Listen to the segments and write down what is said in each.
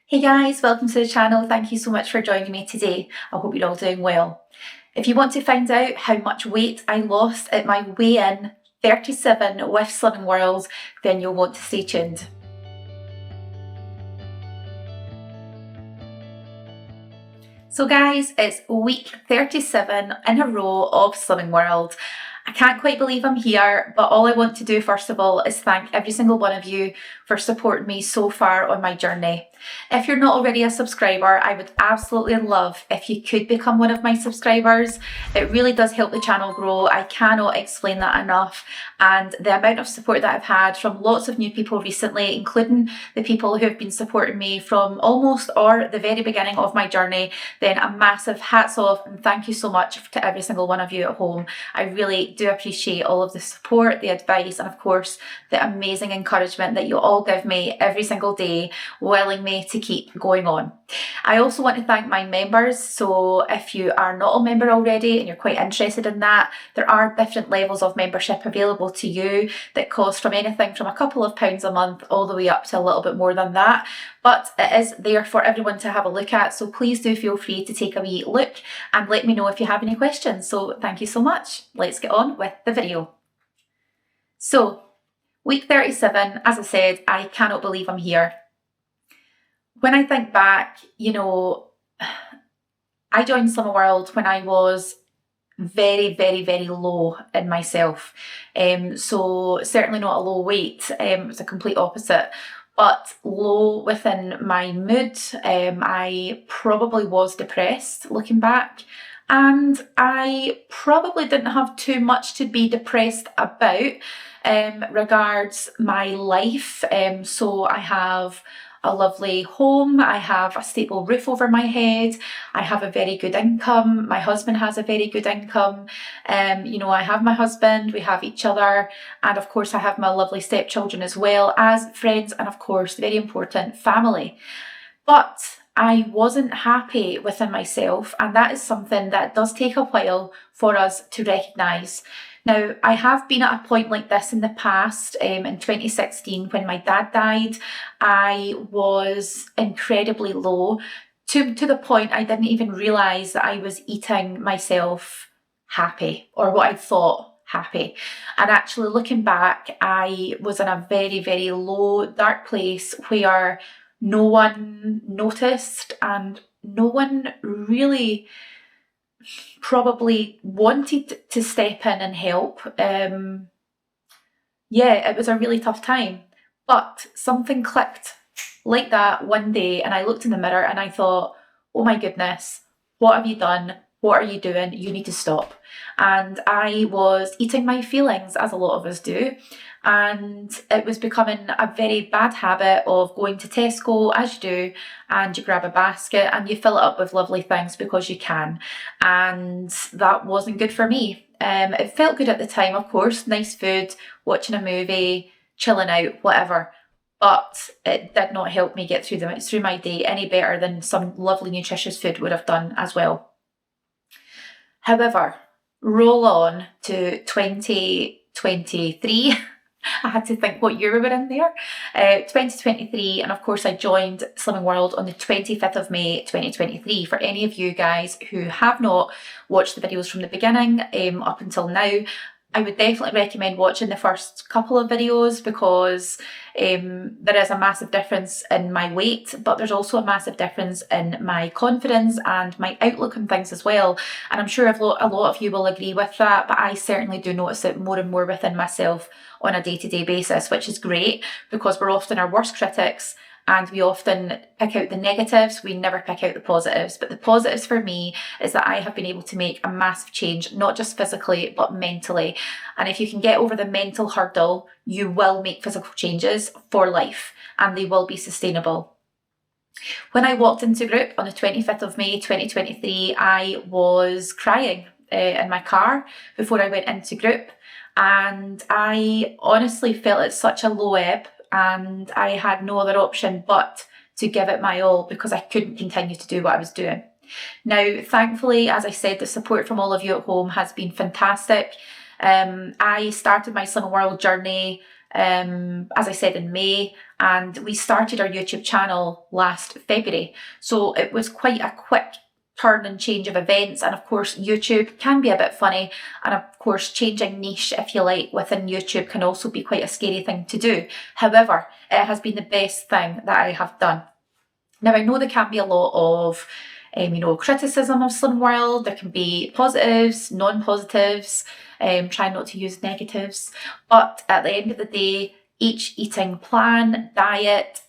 Hey guys, welcome to the channel. Thank you so much for joining me today. I hope you're all doing well. If you want to find out how much weight I lost at my weigh-in 37 with Slimming World, then you'll want to stay tuned. So guys, it's week 37 in a row of Slimming World. I can't quite believe I'm here, but all I want to do first of all is thank every single one of you for supporting me so far on my journey. If you're not already a subscriber, I would absolutely love if you could become one of my subscribers. It really does help the channel grow. I cannot explain that enough. And the amount of support that I've had from lots of new people recently, including the people who have been supporting me from almost or the very beginning of my journey, then a massive hats off and thank you so much to every single one of you at home. I really do appreciate all of the support, the advice, and of course the amazing encouragement that you all give me every single day, willing me to keep going on. I also want to thank my members. So if you are not a member already and you're quite interested in that, there are different levels of membership available to you that cost from anything from a couple of pounds a month all the way up to a little bit more than that. But it is there for everyone to have a look at. So please do feel free to take a wee look and let me know if you have any questions. So thank you so much. Let's get on with the video. So week 37, as I said, I cannot believe I'm here. When I think back, I joined Slimming World when I was very, very, very low in myself. So certainly not a low weight. It was a complete opposite. But low within my mood. I probably was depressed looking back. And I probably didn't have too much to be depressed about regards my life. So I have a lovely home, I have a stable roof over my head, I have a very good income, my husband has a very good income, I have my husband, we have each other, and of course I have my lovely stepchildren as well as friends, and of course, very important, family. But I wasn't happy within myself, and that is something that does take a while for us to recognise. Now, I have been at a point like this in the past. In 2016, when my dad died, I was incredibly low to the point I didn't even realise that I was eating myself happy, or what I thought happy. And actually looking back, I was in a very, very low, dark place where no one noticed and no one really probably wanted to step in and help. It was a really tough time, but something clicked like that one day, and I looked in the mirror and I thought, oh my goodness, what have you done? What are you doing? You need to stop. And I was eating my feelings, as a lot of us do. And it was becoming a very bad habit of going to Tesco, as you do, and you grab a basket and you fill it up with lovely things because you can. And that wasn't good for me. It felt good at the time, of course, nice food, watching a movie, chilling out, whatever. But it did not help me get through my day any better than some lovely nutritious food would have done as well. However, roll on to 2023. I had to think what year we were in there. 2023, and of course I joined Slimming World on the 25th of May 2023. For any of you guys who have not watched the videos from the beginning up until now, I would definitely recommend watching the first couple of videos because there is a massive difference in my weight, but there's also a massive difference in my confidence and my outlook on things as well. And I'm sure a lot of you will agree with that, but I certainly do notice it more and more within myself on a day-to-day basis, which is great because we're often our worst critics. And we often pick out the negatives, we never pick out the positives. But the positives for me is that I have been able to make a massive change, not just physically, but mentally. And if you can get over the mental hurdle, you will make physical changes for life and they will be sustainable. When I walked into group on the 25th of May 2023, I was crying in my car before I went into group. And I honestly felt at such a low ebb. And I had no other option but to give it my all because I couldn't continue to do what I was doing. Now, thankfully, as I said, the support from all of you at home has been fantastic. I started my Slimming World journey as I said, in May, and we started our YouTube channel last February. So it was quite a quick turn and change of events. And of course, YouTube can be a bit funny. And of course, changing niche, if you like, within YouTube can also be quite a scary thing to do. However, it has been the best thing that I have done. Now, I know there can be a lot of criticism of Slim World. There can be positives, non-positives, try not to use negatives. But at the end of the day, each eating plan, diet,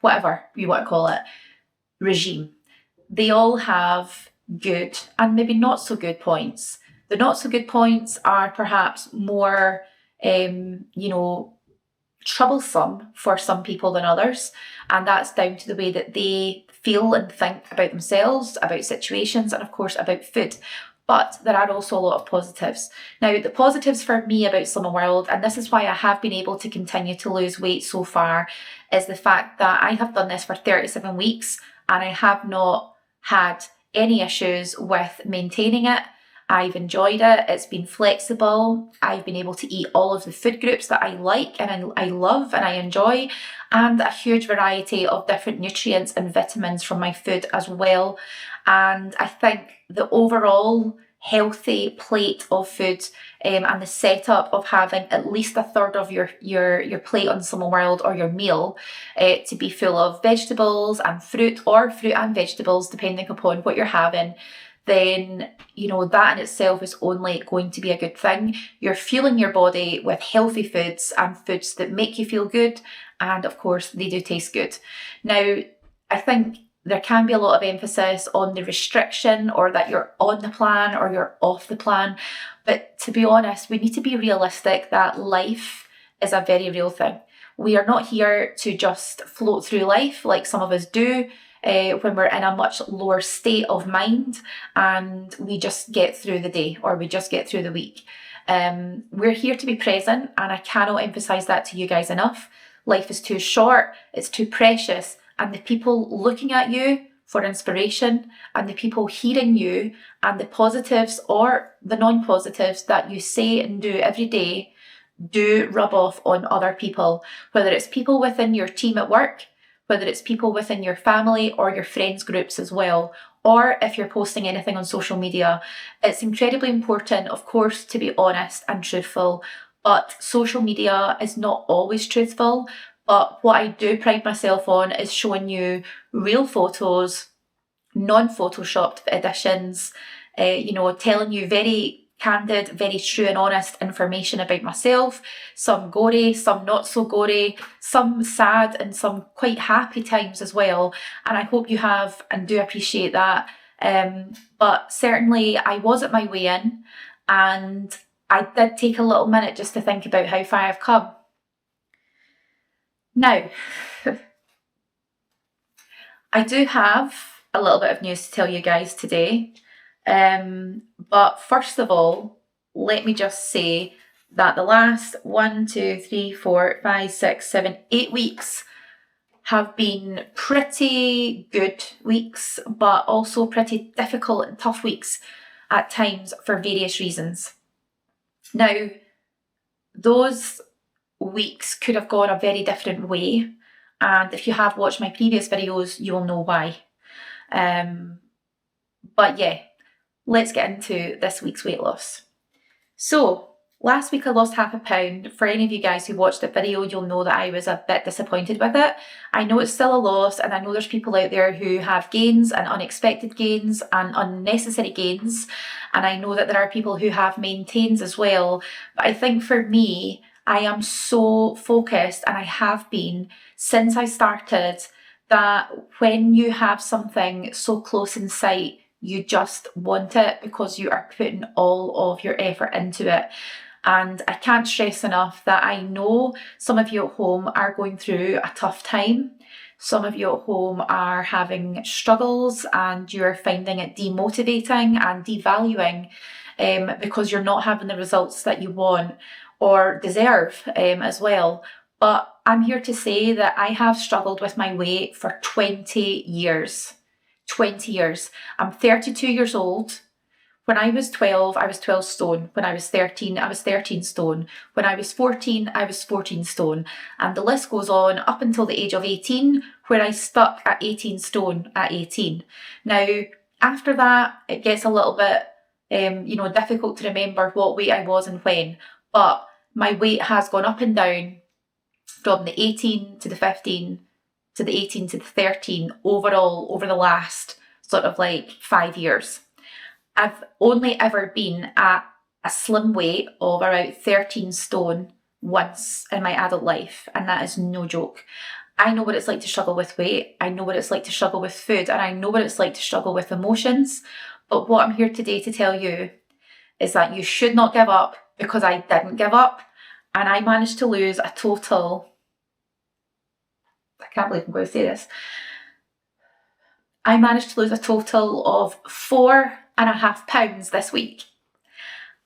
whatever you want to call it, regime, they all have good and maybe not so good points. The not so good points are perhaps more, troublesome for some people than others, and that's down to the way that they feel and think about themselves, about situations, and of course about food. But there are also a lot of positives. Now, the positives for me about Slimming World, and this is why I have been able to continue to lose weight so far, is the fact that I have done this for 37 weeks and I have not had any issues with maintaining it. I've enjoyed it. It's been flexible. I've been able to eat all of the food groups that I like and I love and I enjoy, and a huge variety of different nutrients and vitamins from my food as well. And I think the overall healthy plate of food and the setup of having at least a third of your plate on Slimming World or your meal to be full of vegetables and fruit, or fruit and vegetables depending upon what you're having, then that in itself is only going to be a good thing. You're fueling your body with healthy foods and foods that make you feel good, and of course they do taste good. Now, I think there can be a lot of emphasis on the restriction, or that you're on the plan or you're off the plan, but to be honest, we need to be realistic that life is a very real thing. We are not here to just float through life like some of us do, when we're in a much lower state of mind and we just get through the day or we just get through the week. We're here to be present, and I cannot emphasize that to you guys enough. Life is too short, it's too precious, and the people looking at you for inspiration and the people hearing you and the positives or the non-positives that you say and do every day do rub off on other people, whether it's people within your team at work, whether it's people within your family or your friends groups as well, or if you're posting anything on social media. It's incredibly important, of course, to be honest and truthful, but social media is not always truthful. But what I do pride myself on is showing you real photos, non-photoshopped editions, telling you very candid, very true and honest information about myself, some gory, some not so gory, some sad and some quite happy times as well. And I hope you have and do appreciate that. But certainly I was at my weigh-in, and I did take a little minute just to think about how far I've come. Now, I do have a little bit of news to tell you guys today. But first of all, let me just say that the last 8 weeks have been pretty good weeks, but also pretty difficult and tough weeks at times for various reasons. Now, those weeks could have gone a very different way, and if you have watched my previous videos, you will know why. But yeah, let's get into this week's weight loss. So last week I lost £0.5. For any of you guys who watched the video, you'll know that I was a bit disappointed with it. I know it's still a loss, and I know there's people out there who have gains and unexpected gains and unnecessary gains, and I know that there are people who have maintains as well. But I think for me, I am so focused, and I have been since I started, that when you have something so close in sight, you just want it because you are putting all of your effort into it. And I can't stress enough that I know some of you at home are going through a tough time. Some of you at home are having struggles and you're finding it demotivating and devaluing because you're not having the results that you want or deserve as well. But I'm here to say that I have struggled with my weight for 20 years. 20 years. I'm 32 years old. When I was 12, I was 12 stone. When I was 13, I was 13 stone. When I was 14, I was 14 stone. And the list goes on up until the age of 18, where I stuck at 18 stone at 18. Now, after that, it gets a little bit, difficult to remember what weight I was and when. But my weight has gone up and down from the 18 to the 15 to the 18 to the 13 overall over the last sort of like 5 years. I've only ever been at a slim weight of around 13 stone once in my adult life, and that is no joke. I know what it's like to struggle with weight, I know what it's like to struggle with food, and I know what it's like to struggle with emotions. But what I'm here today to tell you is that you should not give up, because I didn't give up, and I managed to lose a total, I can't believe I'm going to say this, I managed to lose a total of 4.5 pounds this week.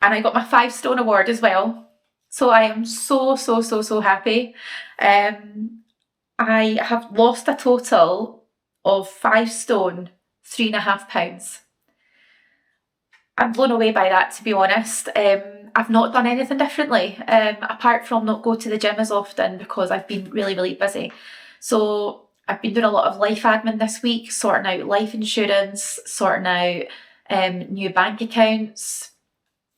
And I got my 5 stone award as well. So I am so happy. I have lost a total of 5 stone, 3.5 pounds. I'm blown away by that, to be honest. I've not done anything differently, apart from not go to the gym as often because I've been really busy. So I've been doing a lot of life admin this week, sorting out life insurance, sorting out new bank accounts.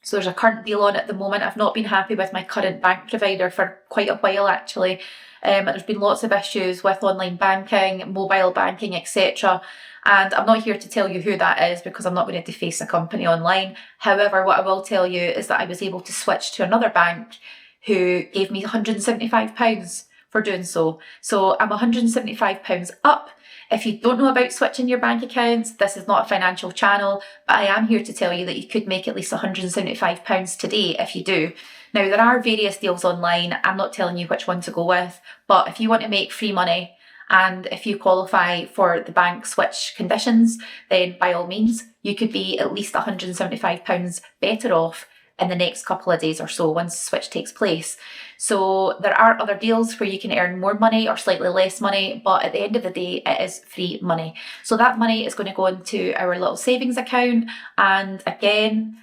So there's a current deal on at the moment. I've not been happy with my current bank provider for quite a while, actually. There's been lots of issues with online banking, mobile banking, etc. And I'm not here to tell you who that is because I'm not going to deface a company online. However, what I will tell you is that I was able to switch to another bank who gave me £175 for doing so. So I'm £175 up. If you don't know about switching your bank accounts, this is not a financial channel, but I am here to tell you that you could make at least £175 today if you do. Now, there are various deals online. I'm not telling you which one to go with, but if you want to make free money and if you qualify for the bank switch conditions, then by all means, you could be at least £175 better off in the next couple of days or so once the switch takes place. So there are other deals where you can earn more money or slightly less money, but at the end of the day, it is free money. So that money is going to go into our little savings account, and again,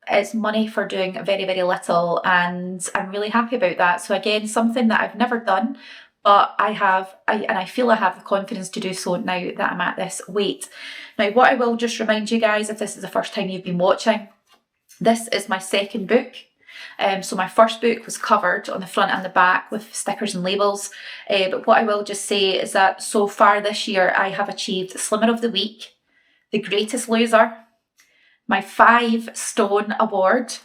it's money for doing very little, and I'm really happy about that. So again, something that I've never done, but I feel I have the confidence to do so now that I'm at this weight. Now, what I will just remind you guys, if this is the first time you've been watching, this is my second book. So my first book was covered on the front and the back with stickers and labels. But what I will just say is that so far this year, I have achieved Slimmer of the Week, The Greatest Loser, my 5 Stone Award,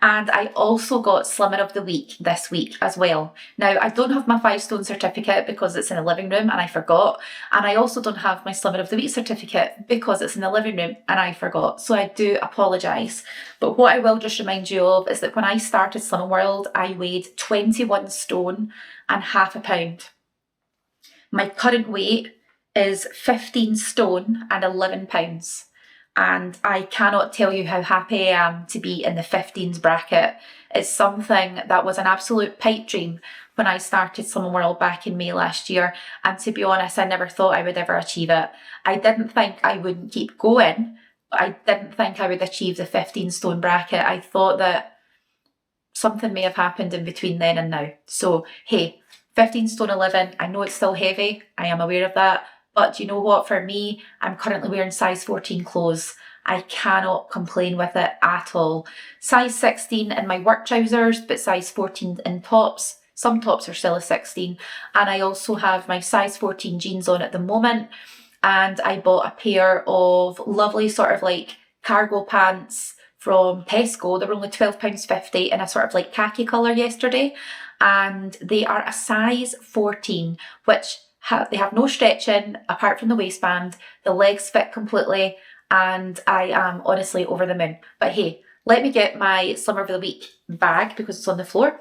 and I also got Slimmer of the Week this week as well. Now, I don't have my 5 Stone certificate because it's in the living room and I forgot. And I also don't have my Slimmer of the Week certificate because it's in the living room and I forgot. So I do apologise. But what I will just remind you of is that when I started Slimming World, I weighed 21 stone and half a pound. My current weight is 15 stone and 11 pounds. And I cannot tell you how happy I am to be in the 15s bracket. It's something that was an absolute pipe dream when I started Slimming World back in May last year, and to be honest, I never thought I would ever achieve it. I didn't think I wouldn't keep going, but I didn't think I would achieve the 15 stone bracket. I thought that something may have happened in between then and now. So hey, 15 stone 11, I know it's still heavy, I am aware of that. But you know what, for me, I'm currently wearing size 14 clothes. I cannot complain with it at all. Size 16 in my work trousers, but size 14 in tops. Some tops are still a 16. And I also have my size 14 jeans on at the moment. And I bought a pair of lovely sort of like cargo pants from Tesco. They were only £12.50 in a sort of like khaki colour yesterday. And they are a size 14, which they have no stretching apart from the waistband, the legs fit completely, and I am honestly over the moon. But hey, let me get my Slimmer of the Week bag because it's on the floor.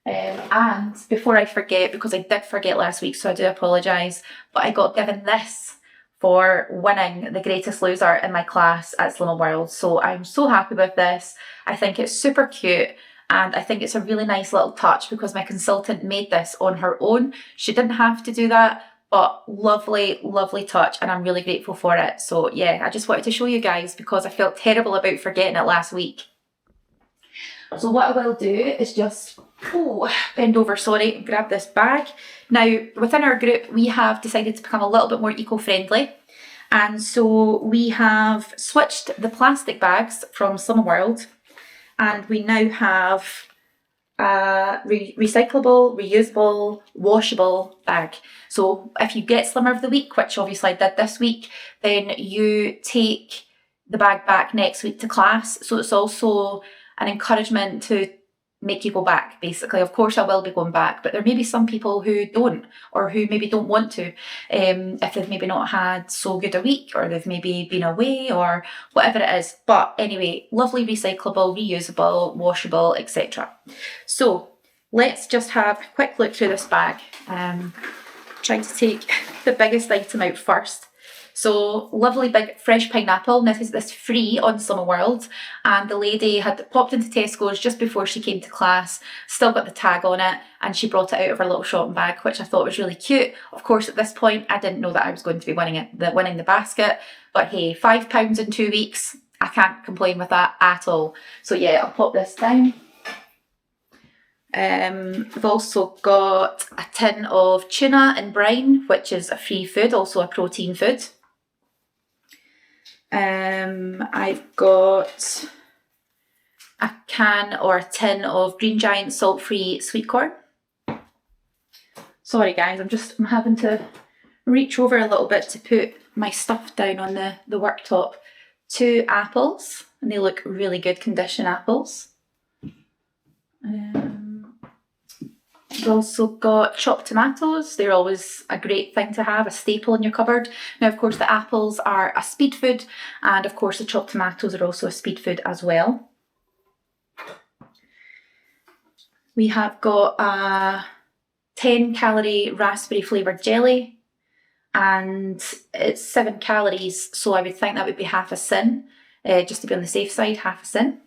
And before I forget, because I did forget last week, so I do apologise, but I got given this for winning the Greatest Loser in my class at Slimming World. So I'm so happy with this. I think it's super cute. And I think it's a really nice little touch because my consultant made this on her own. She didn't have to do that, but lovely, lovely touch, and I'm really grateful for it. So yeah, I just wanted to show you guys because I felt terrible about forgetting it last week. So what I will do is just bend over, sorry, and grab this bag. Now, within our group, we have decided to become a little bit more eco-friendly. And so we have switched the plastic bags from Slimming World, and we now have a recyclable, reusable, washable bag. So if you get Slimmer of the Week, which obviously I did this week, then you take the bag back next week to class. So it's also an encouragement to make you go back, basically. Of course I will be going back, but there may be some people who don't, or who maybe don't want to, if they've maybe not had so good a week, or they've maybe been away, or whatever it is. But anyway, lovely, recyclable, reusable, washable, etc. So let's just have a quick look through this bag. Trying to take the biggest item out first. So lovely big fresh pineapple. This is free on Slimming World, and the lady had popped into Tesco's just before she came to class, still got the tag on it, and she brought it out of her little shopping bag, which I thought was really cute. Of course, at this point, I didn't know that I was going to be winning the basket, but hey, £5 in 2 weeks, I can't complain with that at all. So yeah, I'll pop this down. We've also got a tin of tuna and brine, which is a free food, also a protein food. I've got a can or a tin of Green Giant salt-free sweet corn. Sorry guys, I'm having to reach over a little bit to put my stuff down on the worktop. 2 apples, and they look really good condition apples. We've also got chopped tomatoes. They're always a great thing to have, a staple in your cupboard. Now, of course, the apples are a speed food, and of course the chopped tomatoes are also a speed food as well. We have got a 10-calorie raspberry flavoured jelly, and it's 7 calories, so I would think that would be half a sin, just to be on the safe side, half a sin.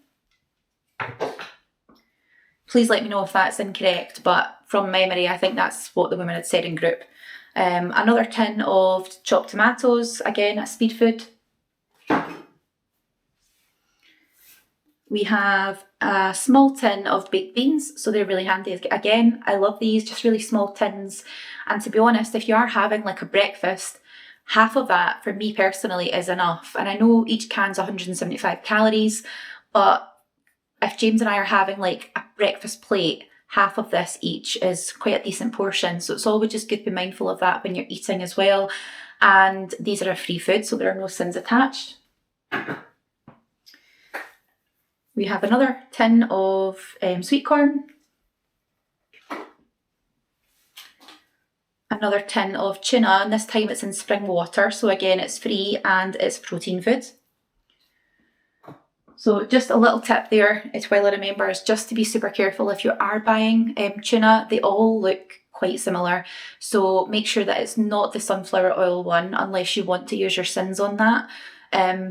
Please let me know if that's incorrect, but from memory, I think that's what the women had said in group. Another tin of chopped tomatoes, again, a speed food. We have a small tin of baked beans, so they're really handy. Again, I love these, just really small tins. And to be honest, if you are having like a breakfast, half of that, for me personally, is enough. And I know each can's 175 calories, but if James and I are having like a breakfast plate, half of this each is quite a decent portion. So it's always just good to be mindful of that when you're eating as well. And these are a free food, so there are no sins attached. We have another tin of sweet corn. Another tin of tuna, and this time it's in spring water. So again, it's free and it's protein food. So just a little tip there, it's while I remember, is just to be super careful if you are buying tuna. They all look quite similar. So make sure that it's not the sunflower oil one unless you want to use your sins on that,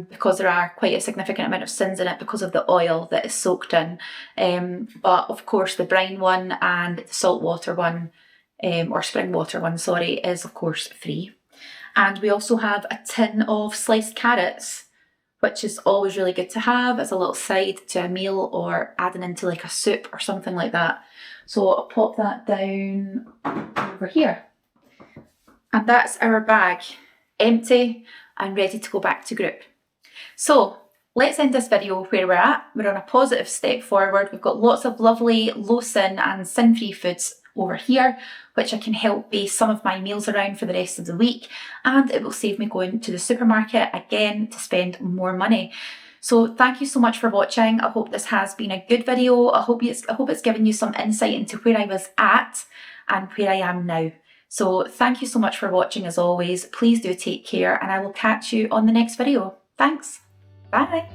because there are quite a significant amount of sins in it because of the oil that is soaked in. But of course the brine one and the saltwater one, or spring water one, sorry, is of course free. And we also have a tin of sliced carrots, which is always really good to have as a little side to a meal or adding into like a soup or something like that. So I'll pop that down over here. And that's our bag, empty and ready to go back to group. So let's end this video where we're at. We're on a positive step forward. We've got lots of lovely low sin and sin-free foods over here, which I can help base some of my meals around for the rest of the week, and it will save me going to the supermarket again to spend more money. So thank you so much for watching. I hope this has been a good video. I hope it's given you some insight into where I was at and where I am now. So thank you so much for watching as always. Please do take care, and I will catch you on the next video. Thanks. Bye.